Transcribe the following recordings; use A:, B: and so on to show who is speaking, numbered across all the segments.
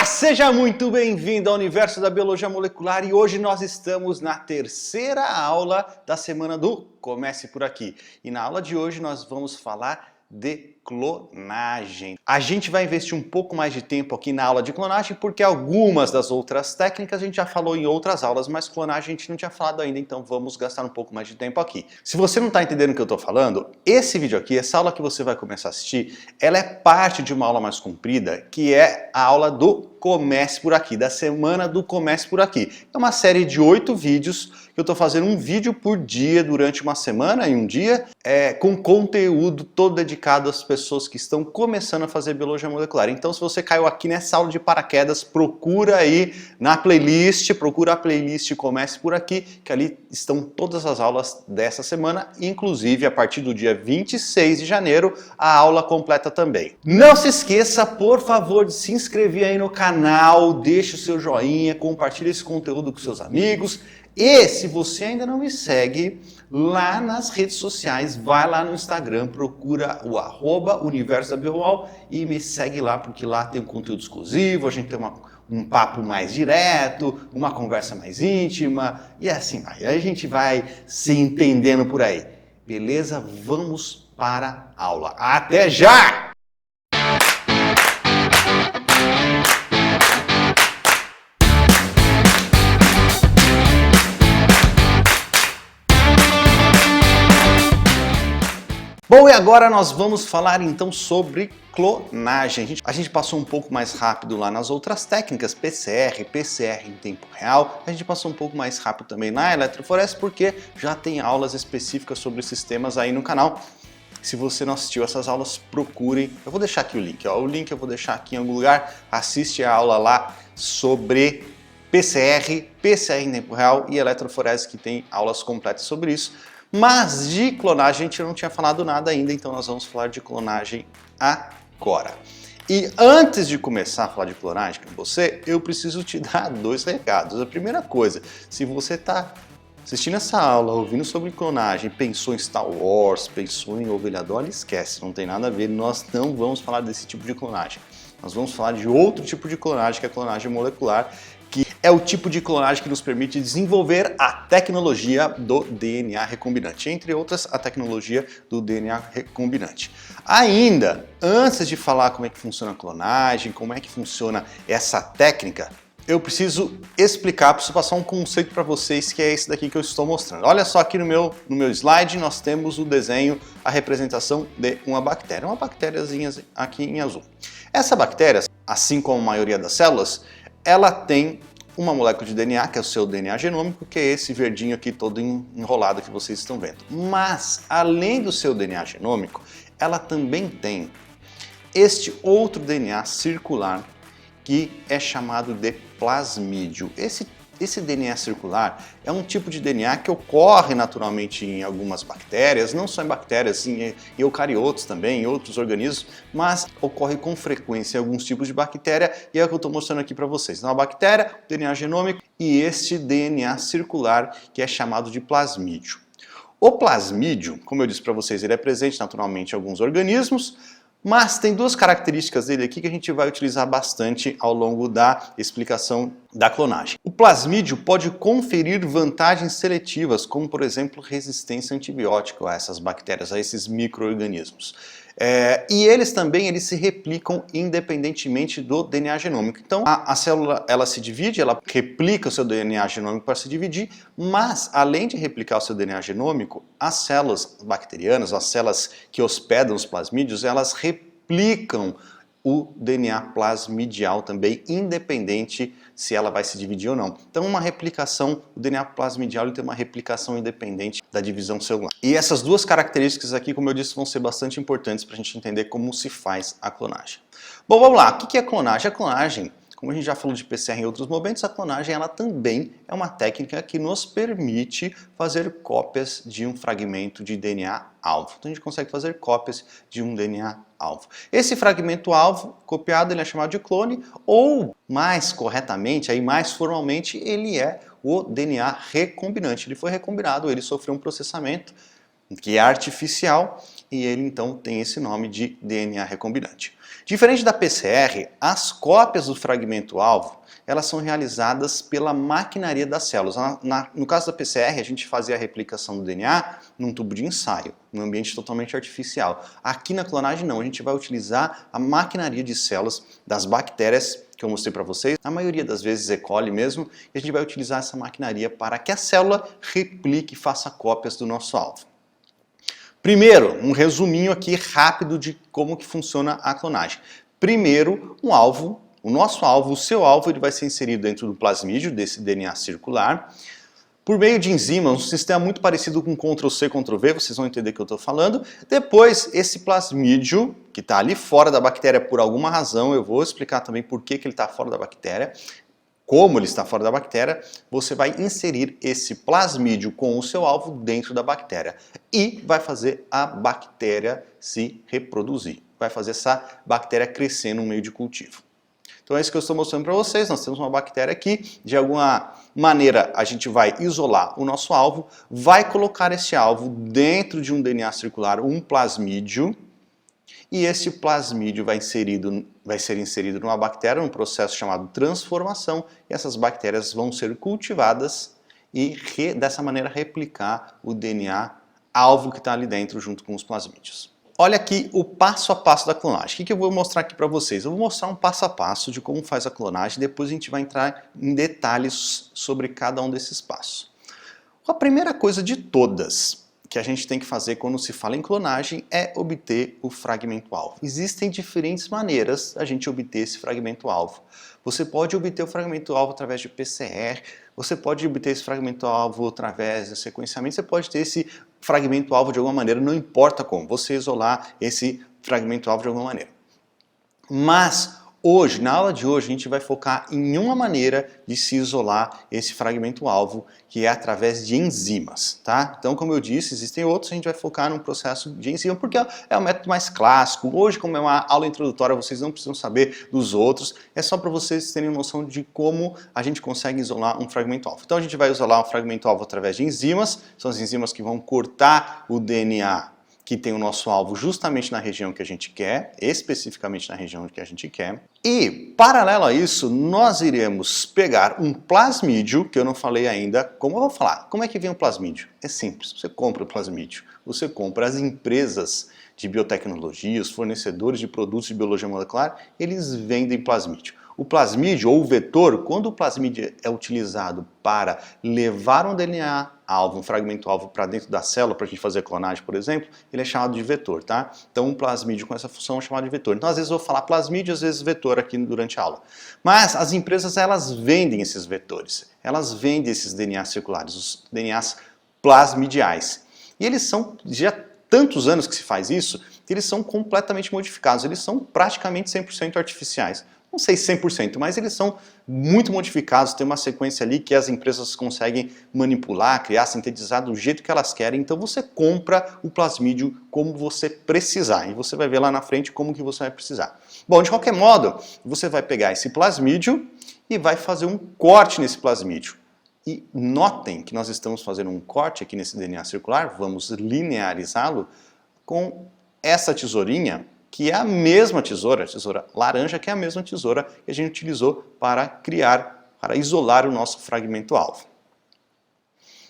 A: Seja muito bem-vindo ao universo da biologia molecular e hoje nós estamos na terceira aula da semana do Comece por Aqui. E na aula de hoje nós vamos falar de clonagem. A gente vai investir um pouco mais de tempo aqui na aula de clonagem porque algumas das outras técnicas a gente já falou em outras aulas, mas clonagem a gente não tinha falado ainda, então vamos gastar um pouco mais de tempo aqui. Se você não está entendendo o que eu estou falando, esse vídeo aqui, essa aula que você vai começar a assistir, ela é parte de uma aula mais comprida, que é a aula do Comece por Aqui, da semana do Comece por Aqui. É uma série de 8 vídeos que eu estou fazendo um vídeo por dia durante uma semana e um dia, com conteúdo todo dedicado às pessoas que estão começando a fazer biologia molecular. Então, se você caiu aqui nessa aula de paraquedas, procura aí na playlist, procura a playlist Comece por Aqui, que ali estão todas as aulas dessa semana, inclusive a partir do dia 26 de janeiro, a aula completa também. Não se esqueça, por favor, de se inscrever aí no canal, deixe o seu joinha, compartilhe esse conteúdo com seus amigos. E se você ainda não me segue lá nas redes sociais, vai lá no Instagram, procura o @universo da Biorual e me segue lá, porque lá tem um conteúdo exclusivo, a gente tem um papo mais direto, uma conversa mais íntima e assim vai. Aí a gente vai se entendendo por aí. Beleza? Vamos para a aula. Até já! Bom, e agora nós vamos falar então sobre clonagem. A gente passou um pouco mais rápido lá nas outras técnicas, PCR em tempo real. A gente passou um pouco mais rápido também na eletroforese porque já tem aulas específicas sobre esses temas aí no canal. Se você não assistiu essas aulas, procurem. Eu vou deixar aqui o link. O link eu vou deixar aqui em algum lugar. Assiste a aula lá sobre PCR em tempo real e eletroforese, que tem aulas completas sobre isso. Mas de clonagem a gente não tinha falado nada ainda, então nós vamos falar de clonagem agora. E antes de começar a falar de clonagem com você, eu preciso te dar 2 recados. A primeira coisa, se você está assistindo essa aula, ouvindo sobre clonagem, pensou em Star Wars, pensou em ovelhador, esquece, não tem nada a ver, nós não vamos falar desse tipo de clonagem. Nós vamos falar de outro tipo de clonagem, que é a clonagem molecular, que é o tipo de clonagem que nos permite desenvolver a tecnologia do DNA recombinante, entre outras, a tecnologia do DNA recombinante. Ainda, antes de falar como é que funciona a clonagem, como é que funciona essa técnica, eu preciso explicar, preciso passar um conceito para vocês, que é esse daqui que eu estou mostrando. Olha só aqui no meu slide, nós temos o desenho, a representação de uma bactériazinha aqui em azul. Essa bactéria, assim como a maioria das células, ela tem uma molécula de DNA, que é o seu DNA genômico, que é esse verdinho aqui todo enrolado que vocês estão vendo. Mas, além do seu DNA genômico, ela também tem este outro DNA circular, que é chamado de plasmídio. Esse DNA circular é um tipo de DNA que ocorre naturalmente em algumas bactérias, não só em bactérias, em eucariotos também, em outros organismos, mas ocorre com frequência em alguns tipos de bactéria e é o que eu estou mostrando aqui para vocês. Então a bactéria, o DNA genômico e este DNA circular que é chamado de plasmídio. O plasmídio, como eu disse para vocês, ele é presente naturalmente em alguns organismos, mas tem 2 características dele aqui que a gente vai utilizar bastante ao longo da explicação da clonagem. O plasmídio pode conferir vantagens seletivas, como por exemplo resistência a antibiótico a essas bactérias, a esses micro-organismos. E eles se replicam independentemente do DNA genômico. Então a célula ela se divide, ela replica o seu DNA genômico para se dividir, mas além de replicar o seu DNA genômico, as células bacterianas, as células que hospedam os plasmídios, elas replicam o DNA plasmidial também, independente se ela vai se dividir ou não. Então uma replicação, o DNA plasmidial ele tem uma replicação independente da divisão celular. E essas 2 características aqui, como eu disse, vão ser bastante importantes para a gente entender como se faz a clonagem. Bom, vamos lá. O que é a clonagem? A clonagem, como a gente já falou de PCR em outros momentos, a clonagem ela também é uma técnica que nos permite fazer cópias de um fragmento de DNA alvo. Então a gente consegue fazer cópias de um DNA alvo. Esse fragmento alvo copiado ele é chamado de clone, ou mais corretamente, aí mais formalmente, ele é o DNA recombinante. Ele foi recombinado, ele sofreu um processamento que é artificial e ele então tem esse nome de DNA recombinante. Diferente da PCR, as cópias do fragmento-alvo, elas são realizadas pela maquinaria das células. No caso da PCR, a gente fazia a replicação do DNA num tubo de ensaio, num ambiente totalmente artificial. Aqui na clonagem não, a gente vai utilizar a maquinaria de células das bactérias que eu mostrei para vocês, a maioria das vezes E. coli mesmo, e a gente vai utilizar essa maquinaria para que a célula replique e faça cópias do nosso alvo. Primeiro, um resuminho aqui rápido de como que funciona a clonagem. Primeiro, um alvo, o nosso alvo, o seu alvo, ele vai ser inserido dentro do plasmídio, desse DNA circular, por meio de enzimas, um sistema muito parecido com Ctrl+C, Ctrl+V, vocês vão entender o que eu estou falando. Depois, esse plasmídio, que está ali fora da bactéria por alguma razão, eu vou explicar também por que ele está fora da bactéria, como ele está fora da bactéria, você vai inserir esse plasmídio com o seu alvo dentro da bactéria e vai fazer a bactéria se reproduzir, vai fazer essa bactéria crescer no meio de cultivo. Então é isso que eu estou mostrando para vocês, nós temos uma bactéria aqui, de alguma maneira a gente vai isolar o nosso alvo, vai colocar esse alvo dentro de um DNA circular, um plasmídio, e esse plasmídio vai ser inserido numa bactéria, num processo chamado transformação, e essas bactérias vão ser cultivadas e dessa maneira replicar o DNA alvo que está ali dentro junto com os plasmídios. Olha aqui o passo a passo da clonagem. O que eu vou mostrar aqui para vocês? Eu vou mostrar um passo a passo de como faz a clonagem, depois a gente vai entrar em detalhes sobre cada um desses passos. A primeira coisa de todas que a gente tem que fazer quando se fala em clonagem é obter o fragmento-alvo. Existem diferentes maneiras a gente obter esse fragmento-alvo. Você pode obter o fragmento-alvo através de PCR, você pode obter esse fragmento-alvo através de sequenciamento, você pode ter esse fragmento-alvo de alguma maneira, não importa como, você isolar esse fragmento-alvo de alguma maneira. Mas hoje, na aula de hoje, a gente vai focar em uma maneira de se isolar esse fragmento-alvo, que é através de enzimas, tá? Então, como eu disse, existem outros, a gente vai focar num processo de enzima, porque é o método mais clássico. Hoje, como é uma aula introdutória, vocês não precisam saber dos outros, é só para vocês terem noção de como a gente consegue isolar um fragmento-alvo. Então, a gente vai isolar um fragmento-alvo através de enzimas, são as enzimas que vão cortar o DNA que tem o nosso alvo justamente na região que a gente quer, especificamente na região que a gente quer. E, paralelo a isso, nós iremos pegar um plasmídio, que eu não falei ainda, como eu vou falar? Como é que vem o plasmídio? É simples, você compra o plasmídio, você compra as empresas de biotecnologia, os fornecedores de produtos de biologia molecular, eles vendem plasmídio. O plasmídio ou o vetor, quando o plasmídio é utilizado para levar um DNA alvo, um fragmento alvo para dentro da célula para a gente fazer clonagem, por exemplo, ele é chamado de vetor, tá? Então um plasmídio com essa função é chamado de vetor. Então às vezes eu vou falar plasmídio, às vezes vetor aqui durante a aula. Mas as empresas, elas vendem esses vetores, elas vendem esses DNAs circulares, os DNAs plasmidiais. E eles são, já tantos anos que se faz isso, que eles são completamente modificados, eles são praticamente 100% artificiais. Não sei 100%, mas eles são muito modificados, tem uma sequência ali que as empresas conseguem manipular, criar, sintetizar do jeito que elas querem, então você compra o plasmídio como você precisar, e você vai ver lá na frente como que você vai precisar. Bom, de qualquer modo, você vai pegar esse plasmídio e vai fazer um corte nesse plasmídio. E notem que nós estamos fazendo um corte aqui nesse DNA circular, vamos linearizá-lo com essa tesourinha, que é a mesma tesoura, a tesoura laranja, que é a mesma tesoura que a gente utilizou para isolar o nosso fragmento-alvo.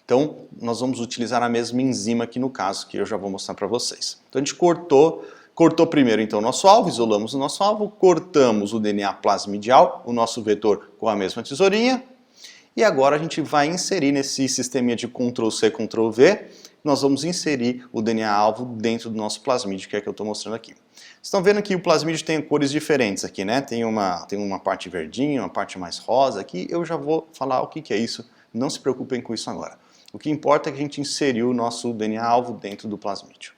A: Então, nós vamos utilizar a mesma enzima aqui no caso, que eu já vou mostrar para vocês. Então, a gente cortou primeiro então o nosso alvo, isolamos o nosso alvo, cortamos o DNA plasmidial, o nosso vetor com a mesma tesourinha, e agora a gente vai inserir nesse sisteminha de Ctrl+C, Ctrl+V, nós vamos inserir o DNA-alvo dentro do nosso plasmídio, que é o que eu estou mostrando aqui. Vocês estão vendo que o plasmídio tem cores diferentes aqui, né? Tem uma parte verdinha, uma parte mais rosa aqui. Eu já vou falar o que é isso, não se preocupem com isso agora. O que importa é que a gente inseriu o nosso DNA-alvo dentro do plasmídio.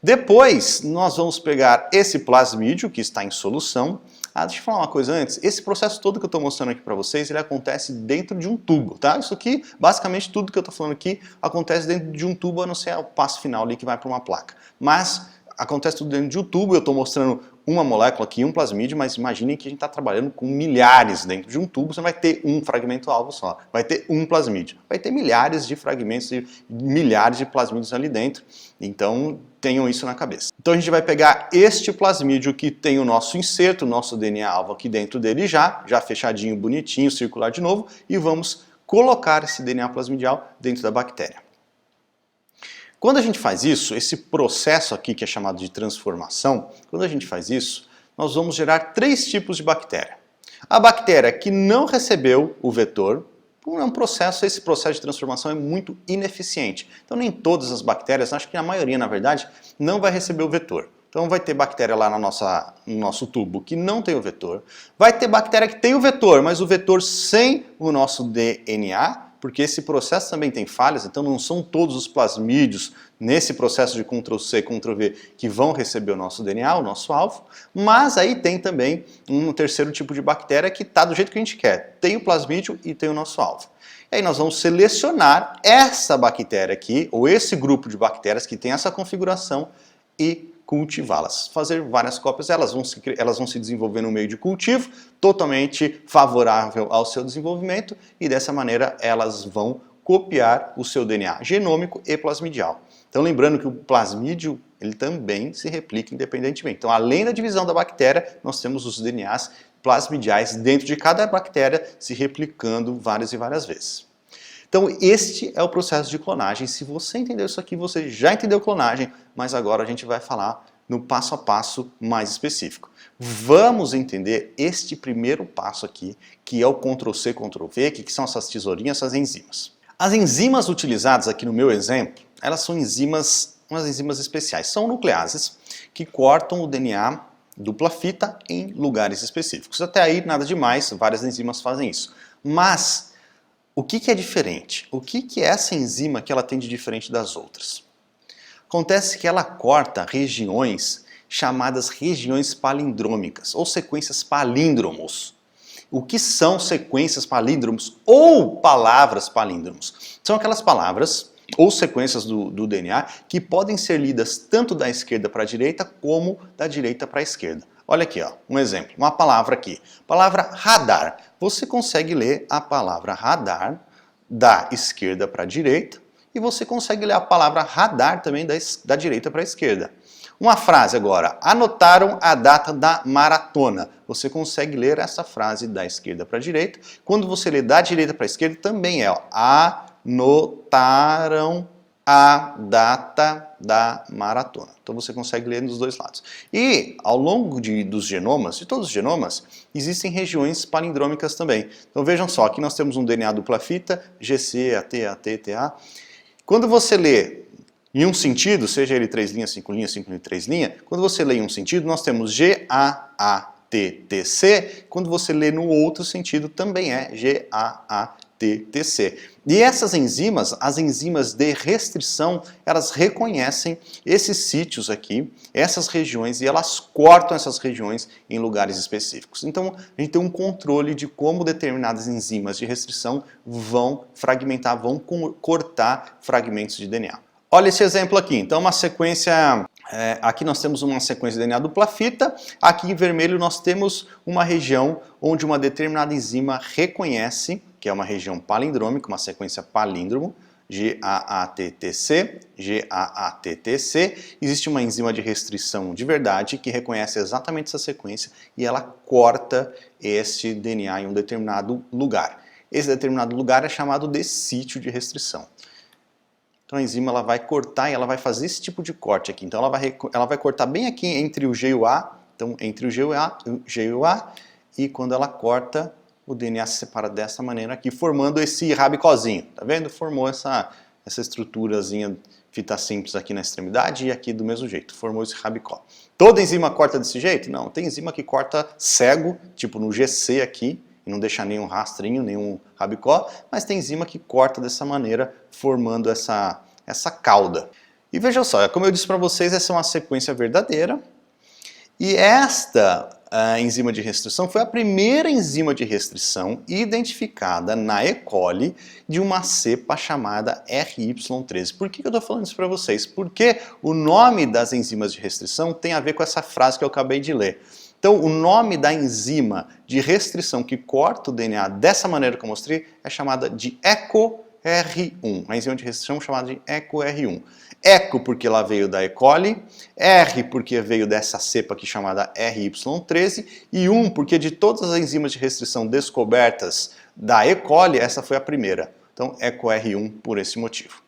A: Depois, nós vamos pegar esse plasmídio, que está em solução. Deixa eu falar uma coisa antes. Esse processo todo que eu estou mostrando aqui para vocês, ele acontece dentro de um tubo, tá? Isso aqui, basicamente tudo que eu estou falando aqui, acontece dentro de um tubo, a não ser o passo final ali que vai para uma placa. Mas acontece tudo dentro de um tubo, eu estou mostrando uma molécula aqui, um plasmídio, mas imaginem que a gente está trabalhando com milhares dentro de um tubo, você não vai ter um fragmento alvo só, vai ter um plasmídio. Vai ter milhares de fragmentos e milhares de plasmídios ali dentro, então tenham isso na cabeça. Então a gente vai pegar este plasmídio que tem o nosso inserto, o nosso DNA alvo aqui dentro dele já fechadinho, bonitinho, circular de novo, e vamos colocar esse DNA plasmidial dentro da bactéria. Quando a gente faz isso, esse processo aqui que é chamado de transformação, quando a gente faz isso, nós vamos gerar 3 tipos de bactéria. A bactéria que não recebeu o vetor, esse processo de transformação é muito ineficiente. Então nem todas as bactérias, acho que a maioria na verdade, não vai receber o vetor. Então vai ter bactéria lá no nosso tubo que não tem o vetor, vai ter bactéria que tem o vetor, mas o vetor sem o nosso DNA, porque esse processo também tem falhas, então não são todos os plasmídios nesse processo de Ctrl+C, Ctrl+V que vão receber o nosso DNA, o nosso alvo, mas aí tem também um terceiro tipo de bactéria que está do jeito que a gente quer, tem o plasmídio e tem o nosso alvo. E aí nós vamos selecionar essa bactéria aqui, ou esse grupo de bactérias que tem essa configuração e cultivá-las, fazer várias cópias, elas vão se desenvolver no meio de cultivo, totalmente favorável ao seu desenvolvimento, e dessa maneira elas vão copiar o seu DNA genômico e plasmidial. Então lembrando que o plasmídio ele também se replica independentemente. Então além da divisão da bactéria, nós temos os DNAs plasmidiais dentro de cada bactéria se replicando várias e várias vezes. Então este é o processo de clonagem. Se você entendeu isso aqui, você já entendeu clonagem, mas agora a gente vai falar no passo a passo mais específico. Vamos entender este primeiro passo aqui, que é o Ctrl+C, Ctrl+V, que são essas tesourinhas, essas enzimas. As enzimas utilizadas aqui no meu exemplo, elas são umas enzimas especiais. São nucleases que cortam o DNA dupla fita em lugares específicos. Até aí nada demais, várias enzimas fazem isso. Mas o que é diferente? O que é essa enzima que ela tem de diferente das outras? Acontece que ela corta regiões chamadas regiões palindrômicas, ou sequências palíndromos. O que são sequências palíndromos ou palavras palíndromos? São aquelas palavras ou sequências do DNA que podem ser lidas tanto da esquerda para a direita como da direita para a esquerda. Olha aqui, ó, um exemplo, uma palavra aqui. Palavra radar. Você consegue ler a palavra radar da esquerda para a direita e você consegue ler a palavra radar também da direita para a esquerda. Uma frase agora, anotaram a data da maratona. Você consegue ler essa frase da esquerda para a direita. Quando você lê da direita para a esquerda também é, ó, anotaram a data da maratona. Então você consegue ler dos dois lados. E ao longo dos genomas, de todos os genomas, existem regiões palindrômicas também. Então vejam só, aqui nós temos um DNA dupla fita, GC, AT, AT, TA. Quando você lê em um sentido, seja ele 3 linhas, 5 linhas, 5 linhas, 3 linhas, quando você lê em um sentido, nós temos GAATTC, quando você lê no outro sentido, também é GAATTC. E essas enzimas, as enzimas de restrição, elas reconhecem esses sítios aqui, essas regiões, e elas cortam essas regiões em lugares específicos. Então, a gente tem um controle de como determinadas enzimas de restrição vão fragmentar, vão cortar fragmentos de DNA. Olha esse exemplo aqui, então uma sequência, aqui nós temos uma sequência de DNA dupla fita, aqui em vermelho nós temos uma região onde uma determinada enzima reconhece, que é uma região palindrômica, uma sequência palíndromo, GAATTC, GAATTC, existe uma enzima de restrição de verdade que reconhece exatamente essa sequência e ela corta esse DNA em um determinado lugar. Esse determinado lugar é chamado de sítio de restrição. Então a enzima ela vai cortar e ela vai fazer esse tipo de corte aqui. Então ela vai cortar bem aqui entre o G e o A, então entre o G e o A, e quando ela corta, o DNA se separa dessa maneira aqui, formando esse rabicozinho. Tá vendo? Formou essa estruturazinha fita simples aqui na extremidade e aqui do mesmo jeito, formou esse rabicó. Toda enzima corta desse jeito? Não, tem enzima que corta cego, tipo no GC aqui, e não deixa nenhum rastrinho, nenhum rabicó, mas tem enzima que corta dessa maneira, formando essa cauda. E vejam só, como eu disse para vocês, essa é uma sequência verdadeira, e esta enzima de restrição foi a primeira enzima de restrição identificada na E. coli de uma cepa chamada RY13. Por que eu estou falando isso para vocês? Porque o nome das enzimas de restrição tem a ver com essa frase que eu acabei de ler. Então, o nome da enzima de restrição que corta o DNA dessa maneira que eu mostrei é chamada de EcoR1. A enzima de restrição é chamada de EcoR1. Eco porque ela veio da E. coli, R porque veio dessa cepa aqui chamada RY13 e 1 porque de todas as enzimas de restrição descobertas da E. coli, essa foi a primeira. Então, EcoR1 por esse motivo.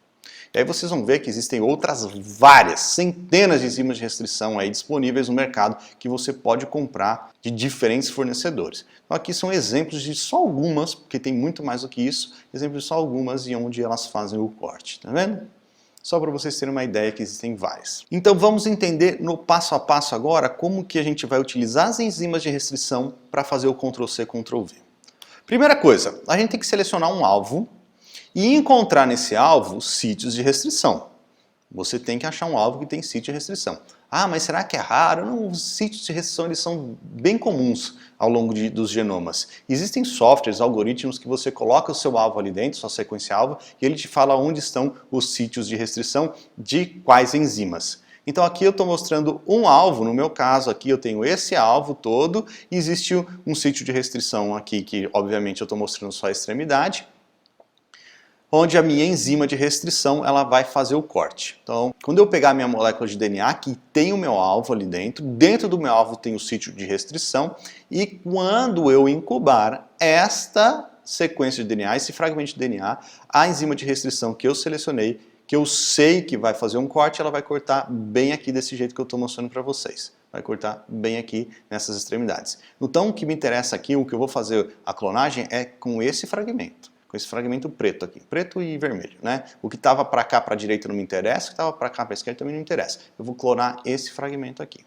A: E aí vocês vão ver que existem outras várias, centenas de enzimas de restrição aí disponíveis no mercado que você pode comprar de diferentes fornecedores. Então aqui são exemplos de só algumas, porque tem muito mais do que isso, exemplos de só algumas e onde elas fazem o corte, tá vendo? Só para vocês terem uma ideia que existem várias. Então vamos entender no passo a passo agora como que a gente vai utilizar as enzimas de restrição para fazer o Ctrl+C, Ctrl+V. Primeira coisa, a gente tem que selecionar um alvo e encontrar nesse alvo sítios de restrição. Você tem que achar um alvo que tem sítio de restrição. Ah, mas será que é raro? Não, os sítios de restrição eles são bem comuns ao longo dos genomas. Existem softwares, algoritmos que você coloca o seu alvo ali dentro, sua sequência alvo, e ele te fala onde estão os sítios de restrição de quais enzimas. Então aqui eu estou mostrando um alvo, no meu caso aqui eu tenho esse alvo todo, e existe um sítio de restrição aqui que obviamente eu estou mostrando só a extremidade, onde a minha enzima de restrição ela vai fazer o corte. Então, quando eu pegar a minha molécula de DNA, que tem o meu alvo ali dentro do meu alvo tem o sítio de restrição, e quando eu incubar esta sequência de DNA, esse fragmento de DNA, a enzima de restrição que eu selecionei, que eu sei que vai fazer um corte, ela vai cortar bem aqui desse jeito que eu estou mostrando para vocês. Vai cortar bem aqui nessas extremidades. Então, o que me interessa aqui, o que eu vou fazer a clonagem é com esse fragmento. Com esse fragmento preto aqui, preto e vermelho, né? O que estava para cá, para a direita não me interessa, o que estava para cá, para a esquerda também não interessa. Eu vou clonar esse fragmento aqui.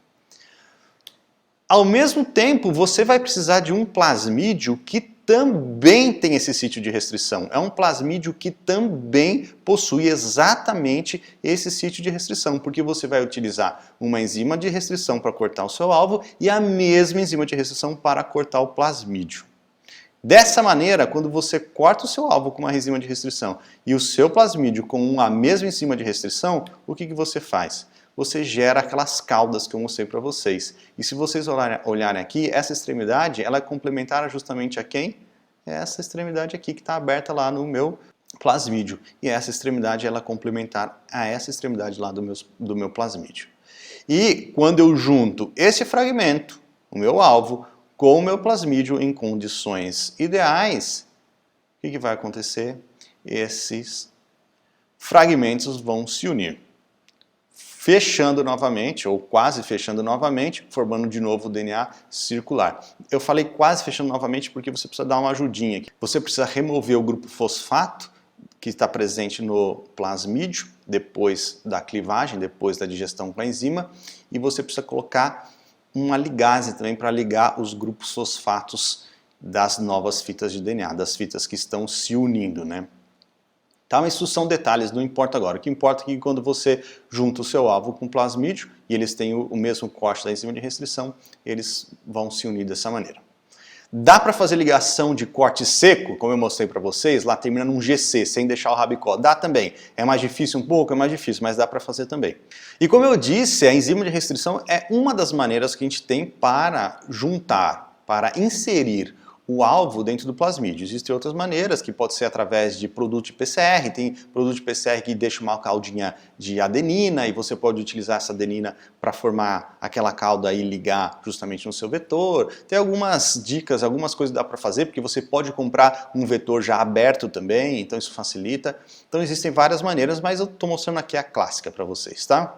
A: Ao mesmo tempo, você vai precisar de um plasmídio que também tem esse sítio de restrição. É um plasmídio que também possui exatamente esse sítio de restrição, porque você vai utilizar uma enzima de restrição para cortar o seu alvo e a mesma enzima de restrição para cortar o plasmídio. Dessa maneira, quando você corta o seu alvo com uma enzima de restrição e o seu plasmídio com a mesma enzima de restrição, o que você faz? Você gera aquelas caudas que eu mostrei para vocês. E se vocês olharem aqui, essa extremidade ela é complementar justamente a quem? É essa extremidade aqui que está aberta lá no meu plasmídio. E essa extremidade ela é complementar a essa extremidade lá do meu plasmídio. E quando eu junto esse fragmento, o meu alvo, com o meu plasmídio em condições ideais, o que vai acontecer? Esses fragmentos vão se unir, fechando novamente, ou quase fechando novamente, formando de novo o DNA circular. Eu falei quase fechando novamente porque você precisa dar uma ajudinha aqui. Você precisa remover o grupo fosfato, que está presente no plasmídio, depois da clivagem, depois da digestão com a enzima, e você precisa colocar uma ligase também para ligar os grupos fosfatos das novas fitas de DNA, das fitas que estão se unindo, né? Tá, mas isso são detalhes, não importa agora. O que importa é que quando você junta o seu alvo com o plasmídio e eles têm o mesmo corte da enzima de restrição, eles vão se unir dessa maneira. Dá para fazer ligação de corte seco, como eu mostrei para vocês, lá termina num GC, sem deixar o rabicó. Dá também. É mais difícil um pouco, é mais difícil, mas dá para fazer também. E como eu disse, a enzima de restrição é uma das maneiras que a gente tem para juntar, para inserir o alvo dentro do plasmídio. Existem outras maneiras, que pode ser através de produto de PCR, tem produto de PCR que deixa uma caldinha de adenina e você pode utilizar essa adenina para formar aquela cauda e ligar justamente no seu vetor. Tem algumas dicas, algumas coisas que dá para fazer, porque você pode comprar um vetor já aberto também, então isso facilita. Então existem várias maneiras, mas eu estou mostrando aqui a clássica para vocês, tá?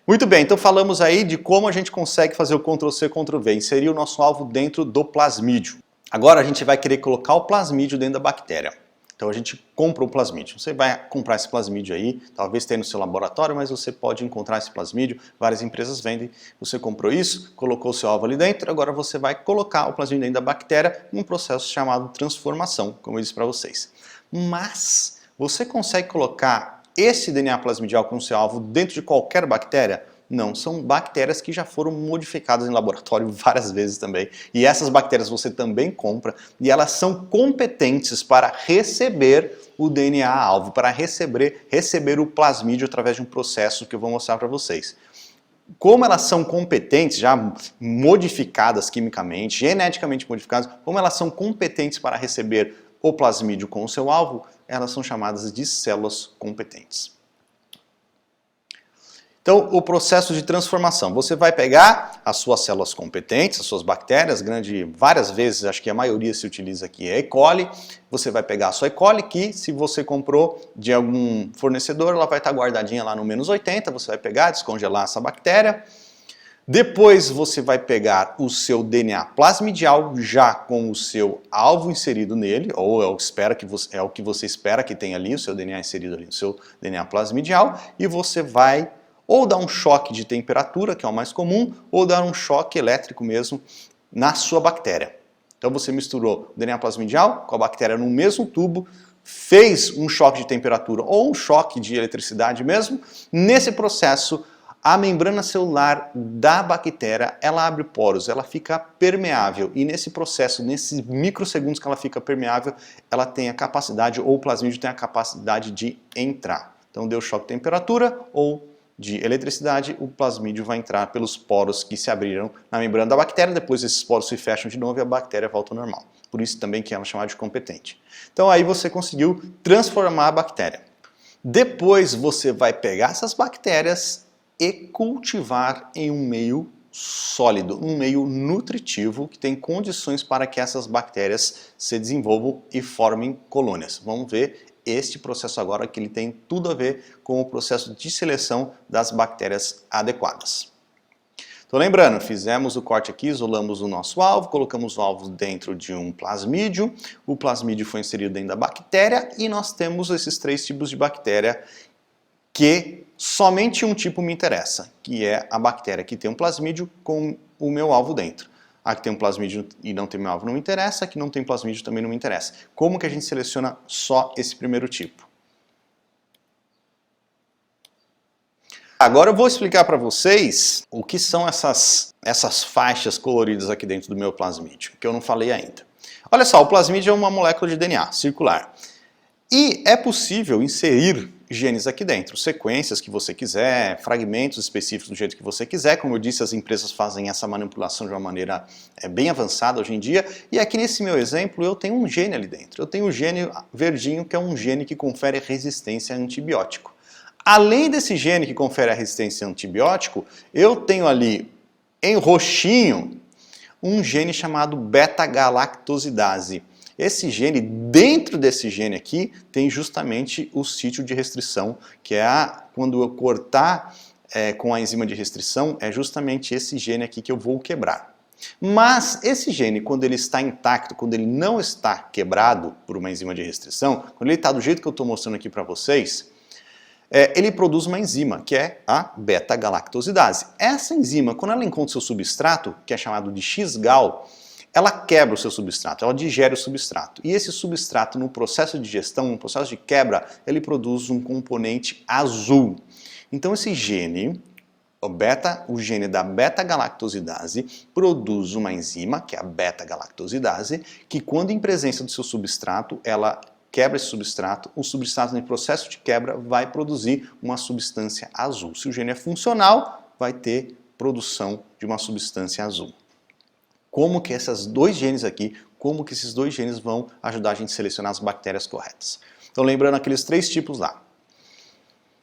A: Muito bem, então falamos aí de como a gente consegue fazer o Ctrl+C, Ctrl+V, inserir o nosso alvo dentro do plasmídio. Agora a gente vai querer colocar o plasmídio dentro da bactéria. Então a gente compra o plasmídio. Você vai comprar esse plasmídio aí, talvez tenha no seu laboratório, mas você pode encontrar esse plasmídio, várias empresas vendem. Você comprou isso, colocou o seu alvo ali dentro, agora você vai colocar o plasmídio dentro da bactéria num processo chamado transformação, como eu disse para vocês. Mas você consegue colocar esse DNA plasmidial com o seu alvo dentro de qualquer bactéria? Não, são bactérias que já foram modificadas em laboratório várias vezes também. E essas bactérias você também compra e elas são competentes para receber o DNA-alvo, para receber o plasmídio através de um processo que eu vou mostrar para vocês. Como elas são competentes, já modificadas quimicamente, geneticamente modificadas, como elas são competentes para receber o plasmídio com o seu alvo, elas são chamadas de células competentes. Então, o processo de transformação. Você vai pegar as suas células competentes, as suas bactérias, várias vezes, acho que a maioria se utiliza aqui é E. coli. Você vai pegar a sua E. coli, que se você comprou de algum fornecedor, ela vai estar guardadinha lá no -80, você vai pegar, descongelar essa bactéria. Depois você vai pegar o seu DNA plasmidial, já com o seu alvo inserido nele, ou é o que você espera que tenha ali, o seu DNA inserido ali, o seu DNA plasmidial, e você vai ou dar um choque de temperatura, que é o mais comum, ou dar um choque elétrico mesmo na sua bactéria. Então você misturou o DNA plasmidial com a bactéria no mesmo tubo, fez um choque de temperatura ou um choque de eletricidade mesmo. Nesse processo, a membrana celular da bactéria, ela abre poros, ela fica permeável. E nesse processo, nesses microsegundos que ela fica permeável, ela tem a capacidade, ou o plasmídio tem a capacidade de entrar. Então deu choque de temperatura ou de eletricidade, o plasmídio vai entrar pelos poros que se abriram na membrana da bactéria, depois esses poros se fecham de novo e a bactéria volta ao normal. Por isso também que ela é chamada de competente. Então aí você conseguiu transformar a bactéria. Depois você vai pegar essas bactérias e cultivar em um meio sólido, um meio nutritivo que tem condições para que essas bactérias se desenvolvam e formem colônias. Vamos ver este processo agora, que ele tem tudo a ver com o processo de seleção das bactérias adequadas. Então lembrando, fizemos o corte aqui, isolamos o nosso alvo, colocamos o alvo dentro de um plasmídio, o plasmídio foi inserido dentro da bactéria e nós temos esses 3 tipos de bactéria que somente um tipo me interessa, que é a bactéria que tem um plasmídio com o meu alvo dentro. A que tem um plasmídio e não tem meu alvo não me interessa, a que não tem plasmídio também não me interessa. Como que a gente seleciona só esse primeiro tipo? Agora eu vou explicar para vocês o que são essas faixas coloridas aqui dentro do meu plasmídio, que eu não falei ainda. Olha só, o plasmídio é uma molécula de DNA circular. E é possível inserir genes aqui dentro, sequências que você quiser, fragmentos específicos do jeito que você quiser. Como eu disse, as empresas fazem essa manipulação de uma maneira bem avançada hoje em dia. E aqui nesse meu exemplo eu tenho um gene ali dentro. Eu tenho o gene verdinho, que é um gene que confere resistência a antibiótico. Além desse gene que confere a resistência a antibiótico, eu tenho ali em roxinho um gene chamado beta-galactosidase. Esse gene, dentro desse gene aqui, tem justamente o sítio de restrição, que é quando eu cortar com a enzima de restrição, é justamente esse gene aqui que eu vou quebrar. Mas esse gene, quando ele está intacto, quando ele não está quebrado por uma enzima de restrição, quando ele está do jeito que eu estou mostrando aqui para vocês, ele produz uma enzima, que é a beta-galactosidase. Essa enzima, quando ela encontra o seu substrato, que é chamado de X-gal, ela quebra o seu substrato, ela digere o substrato. E esse substrato, no processo de digestão, no processo de quebra, ele produz um componente azul. Então esse gene, o gene da beta-galactosidase, produz uma enzima, que é a beta-galactosidase, que quando em presença do seu substrato, ela quebra esse substrato, o substrato no processo de quebra vai produzir uma substância azul. Se o gene é funcional, vai ter produção de uma substância azul. Como que esses dois genes vão ajudar a gente a selecionar as bactérias corretas. Então lembrando aqueles 3 tipos lá.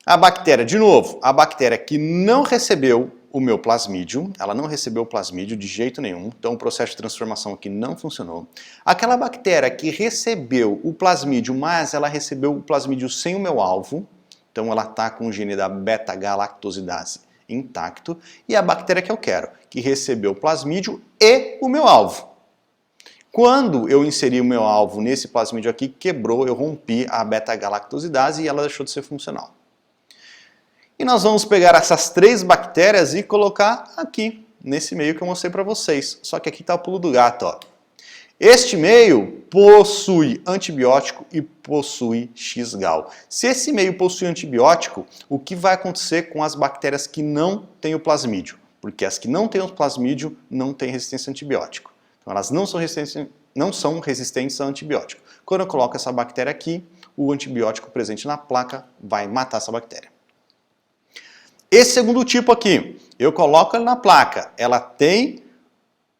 A: A bactéria, de novo, a bactéria que não recebeu o meu plasmídio, ela não recebeu o plasmídio de jeito nenhum, então o processo de transformação aqui não funcionou. Aquela bactéria que recebeu o plasmídio, mas ela recebeu o plasmídio sem o meu alvo, então ela está com o gene da beta-galactosidase intacto, e a bactéria que eu quero, que recebeu o plasmídio e o meu alvo. Quando eu inseri o meu alvo nesse plasmídio aqui, quebrou, eu rompi a beta-galactosidase e ela deixou de ser funcional. E nós vamos pegar essas 3 bactérias e colocar aqui, nesse meio que eu mostrei para vocês. Só que aqui está o pulo do gato, ó. Este meio possui antibiótico e possui X-Gal. Se esse meio possui antibiótico, o que vai acontecer com as bactérias que não têm o plasmídio? Porque as que não têm o plasmídio não têm resistência a antibiótico. Então elas não são resistentes a antibiótico. Quando eu coloco essa bactéria aqui, o antibiótico presente na placa vai matar essa bactéria. Esse segundo tipo aqui, eu coloco ela na placa, ela tem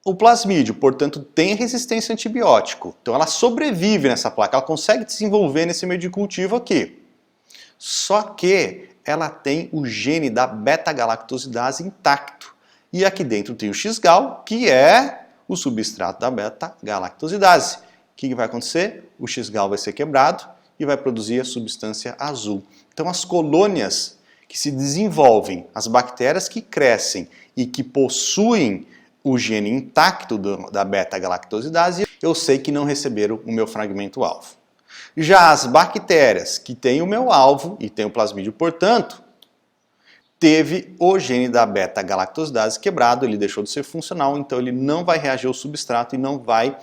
A: o plasmídio, portanto tem resistência a antibiótico. Então ela sobrevive nessa placa, ela consegue desenvolver nesse meio de cultivo aqui. Só que ela tem o gene da beta-galactosidase intacto. E aqui dentro tem o X-Gal, que é o substrato da beta-galactosidase. O que vai acontecer? O X-Gal vai ser quebrado e vai produzir a substância azul. Então as colônias que se desenvolvem, as bactérias que crescem e que possuem o gene intacto da beta-galactosidase, eu sei que não receberam o meu fragmento-alvo. Já as bactérias que têm o meu alvo e têm o plasmídio, portanto, teve o gene da beta-galactosidase quebrado, ele deixou de ser funcional, então ele não vai reagir ao substrato e não vai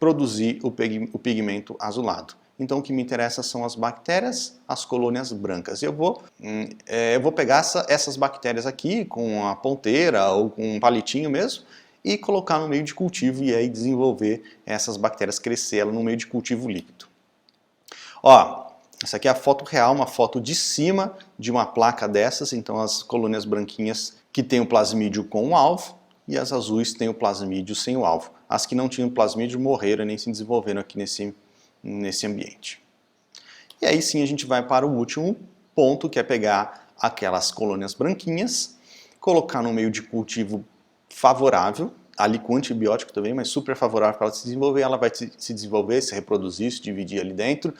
A: produzir o pigmento azulado. Então o que me interessa são as bactérias, as colônias brancas. Eu vou pegar essas bactérias aqui com a ponteira ou com um palitinho mesmo e colocar no meio de cultivo e aí desenvolver essas bactérias, crescer ela no meio de cultivo líquido. Ó, essa aqui é a foto real, uma foto de cima de uma placa dessas, então as colônias branquinhas que têm o plasmídio com o alvo e as azuis têm o plasmídio sem o alvo. As que não tinham plasmídio morreram e nem se desenvolveram aqui nesse ambiente. E aí sim a gente vai para o último ponto, que é pegar aquelas colônias branquinhas, colocar no meio de cultivo favorável, ali com antibiótico também, mas super favorável para ela se desenvolver. Ela vai se desenvolver, se reproduzir, se dividir ali dentro,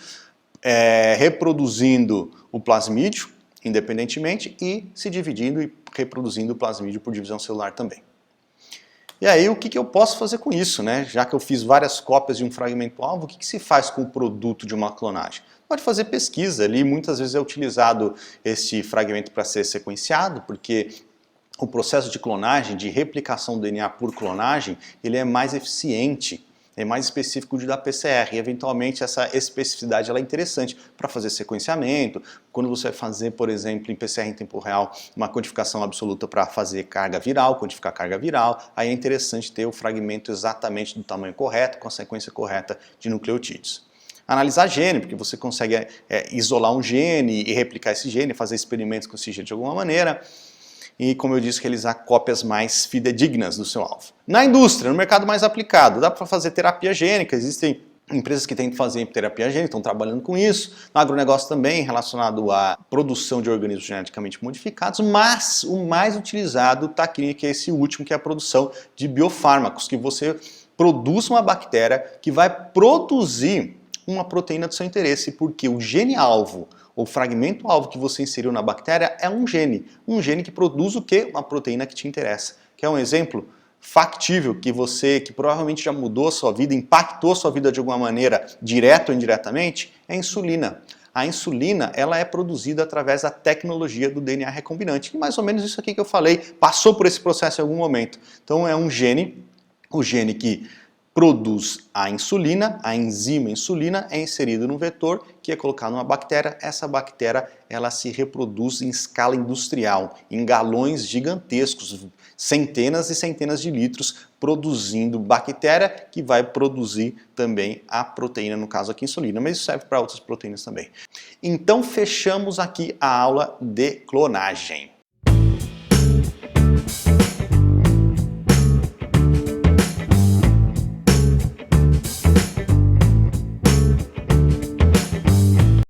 A: reproduzindo o plasmídio independentemente e se dividindo e reproduzindo o plasmídio por divisão celular também. E aí, o que eu posso fazer com isso, né? Já que eu fiz várias cópias de um fragmento-alvo, o que se faz com o produto de uma clonagem? Pode fazer pesquisa ali, muitas vezes é utilizado esse fragmento para ser sequenciado, porque o processo de clonagem, de replicação do DNA por clonagem, ele é mais eficiente, é mais específico da PCR, e eventualmente essa especificidade ela é interessante para fazer sequenciamento, quando você vai fazer, por exemplo, em PCR em tempo real, uma quantificação absoluta para fazer carga viral, quantificar carga viral, aí é interessante ter o fragmento exatamente do tamanho correto, com a sequência correta de nucleotídeos. Analisar gene, porque você consegue isolar um gene e replicar esse gene, fazer experimentos com esse gene de alguma maneira, e, como eu disse, realizar cópias mais fidedignas do seu alvo. Na indústria, no mercado mais aplicado, dá para fazer terapia gênica, existem empresas que tentam fazer terapia gênica, estão trabalhando com isso, no agronegócio também, relacionado à produção de organismos geneticamente modificados, mas o mais utilizado está aqui, que é esse último, que é a produção de biofármacos, que você produz uma bactéria que vai produzir uma proteína do seu interesse, porque o gene-alvo, o fragmento-alvo que você inseriu na bactéria é um gene que produz o quê? Uma proteína que te interessa. Quer um exemplo factível que provavelmente já mudou a sua vida, impactou a sua vida de alguma maneira, direto ou indiretamente? É a insulina. A insulina, ela é produzida através da tecnologia do DNA recombinante. E mais ou menos isso aqui que eu falei, passou por esse processo em algum momento. Então é um gene, o gene que produz a insulina, a enzima insulina é inserido no vetor que é colocado numa bactéria. Essa bactéria ela se reproduz em escala industrial, em galões gigantescos, centenas e centenas de litros, produzindo bactéria que vai produzir também a proteína, no caso aqui insulina, mas isso serve para outras proteínas também. Então fechamos aqui a aula de clonagem.